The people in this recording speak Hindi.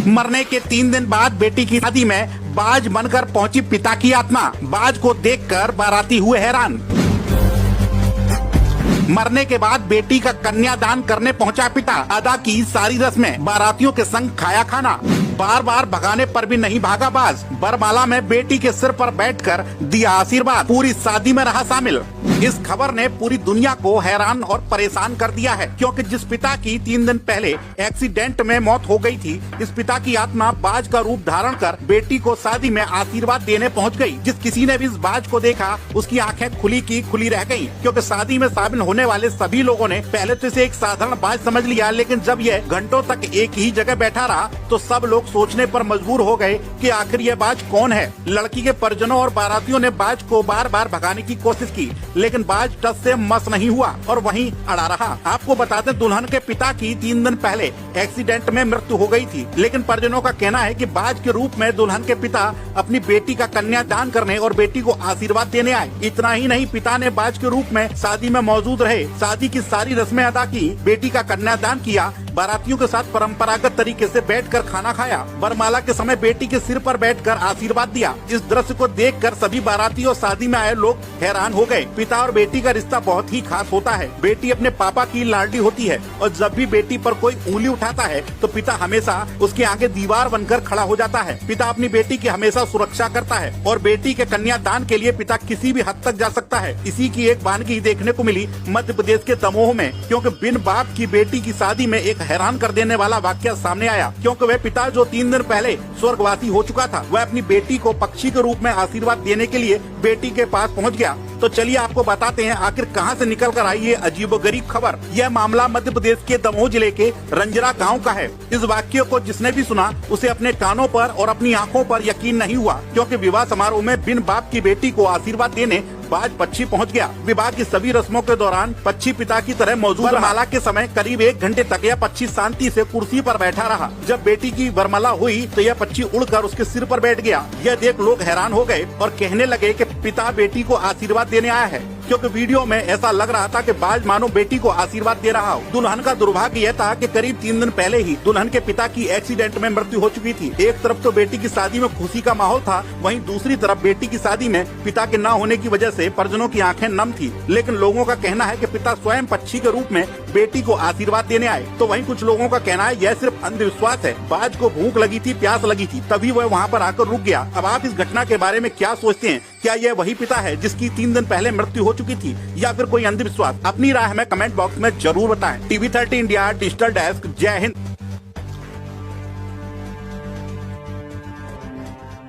मरने के 3 दिन बाद बेटी की शादी में बाज बनकर पहुंची पिता की आत्मा। बाज को देखकर बाराती हुए हैरान। मरने के बाद बेटी का कन्यादान करने पहुंचा पिता। अदा की सारी रस्में, बारातियों के संग खाया खाना। बार बार भगाने पर भी नहीं भागा बाज। बरमाला में बेटी के सिर पर बैठकर दिया आशीर्वाद। पूरी शादी में रहा शामिल। इस खबर ने पूरी दुनिया को हैरान और परेशान कर दिया है, क्योंकि जिस पिता की 3 दिन पहले एक्सीडेंट में मौत हो गई थी, इस पिता की आत्मा बाज का रूप धारण कर बेटी को शादी में आशीर्वाद देने पहुंच गई। जिस किसी ने भी इस बाज को देखा, उसकी आंखें खुली की खुली रह गईं, क्योंकि शादी में शामिल होने वाले सभी लोगों ने पहले तो इसे एक साधारण बाज समझ लिया, लेकिन जब यह घंटों तक एक ही जगह बैठा रहा तो सब लोग सोचने पर मजबूर हो गए कि आखिर यह बाज कौन है। लड़की के परिजनों और बारातियों ने बाज को बार बार भगाने की कोशिश की, लेकिन बाज टस से मस नहीं हुआ और वहीं अड़ा रहा। आपको बता दें, दुल्हन के पिता की 3 दिन पहले एक्सीडेंट में मृत्यु हो गई थी, लेकिन परिजनों का कहना है कि बाज के रूप में दुल्हन के पिता अपनी बेटी का कन्यादान करने और बेटी को आशीर्वाद देने आए। इतना ही नहीं, पिता ने बाज के रूप में शादी में मौजूद रहे, शादी की सारी रस्में अदा की, बेटी का कन्यादान किया, बारातियों के साथ परंपरागत तरीके से बैठकर खाना खाया, वरमाला के समय बेटी के सिर पर बैठकर आशीर्वाद दिया। इस दृश्य को देखकर सभी बाराती और शादी में आए लोग हैरान हो गए। पिता और बेटी का रिश्ता बहुत ही खास होता है। बेटी अपने पापा की लाडली होती है और जब भी बेटी पर कोई उंगली उठाता है तो पिता हमेशा उसके आगे दीवार बनकर खड़ा हो जाता है। पिता अपनी बेटी की हमेशा सुरक्षा करता है और बेटी के कन्यादान के लिए पिता किसी भी हद तक जा सकता है। इसी की एक वानगी देखने को मिली मध्य प्रदेश के दमोह में, क्योंकि बिन बाप की बेटी की शादी में एक हैरान कर देने वाला वाकया सामने आया। क्योंकि वह पिता जो 3 दिन पहले स्वर्गवासी हो चुका था, वह अपनी बेटी को पक्षी के रूप में आशीर्वाद देने के लिए बेटी के पास पहुंच गया। तो चलिए आपको बताते हैं आखिर कहां से निकल कर आई ये अजीबोगरीब खबर। यह मामला मध्य प्रदेश के दमोह जिले के रंजरा गांव का है। इस वाक्य को जिसने भी सुना उसे अपने कानों पर और अपनी आंखों पर यकीन नहीं हुआ, क्योंकि विवाह समारोह में बिन बाप की बेटी को आशीर्वाद देने बाज पक्षी पहुंच गया। विवाह की सभी रस्मों के दौरान पक्षी पिता की तरह मौजूद रहा। वरमाला के समय करीब 1 घंटे तक यह पक्षी शांति से कुर्सी पर बैठा रहा। जब बेटी की वरमाला हुई तो यह पक्षी उड़कर उसके सिर पर बैठ गया। यह देख लोग हैरान हो गए और कहने लगे कि पिता बेटी को आशीर्वाद देने आया है, क्योंकि वीडियो में ऐसा लग रहा था कि बाज मानो बेटी को आशीर्वाद दे रहा हो। दुल्हन का दुर्भाग्य यह था कि करीब 3 दिन पहले ही दुल्हन के पिता की एक्सीडेंट में मृत्यु हो चुकी थी। एक तरफ तो बेटी की शादी में खुशी का माहौल था, वहीं दूसरी तरफ बेटी की शादी में पिता के न होने की वजह से परिजनों की आंखें नम थी। लेकिन लोगों का कहना है कि पिता स्वयं पक्षी के रूप में बेटी को आशीर्वाद देने आए। तो वहीं कुछ लोगों का कहना है यह सिर्फ अंधविश्वास है। बाज को भूख लगी थी, प्यास लगी थी, तभी वह वहाँ पर आकर रुक गया। अब आप इस घटना के बारे में क्या सोचते हैं? क्या यह वही पिता है जिसकी 3 दिन पहले मृत्यु हो चुकी थी, या फिर कोई अंधविश्वास? अपनी राय हमें कमेंट बॉक्स में जरूर बताएं। TV30 इंडिया डिजिटल डेस्क, जय हिंद।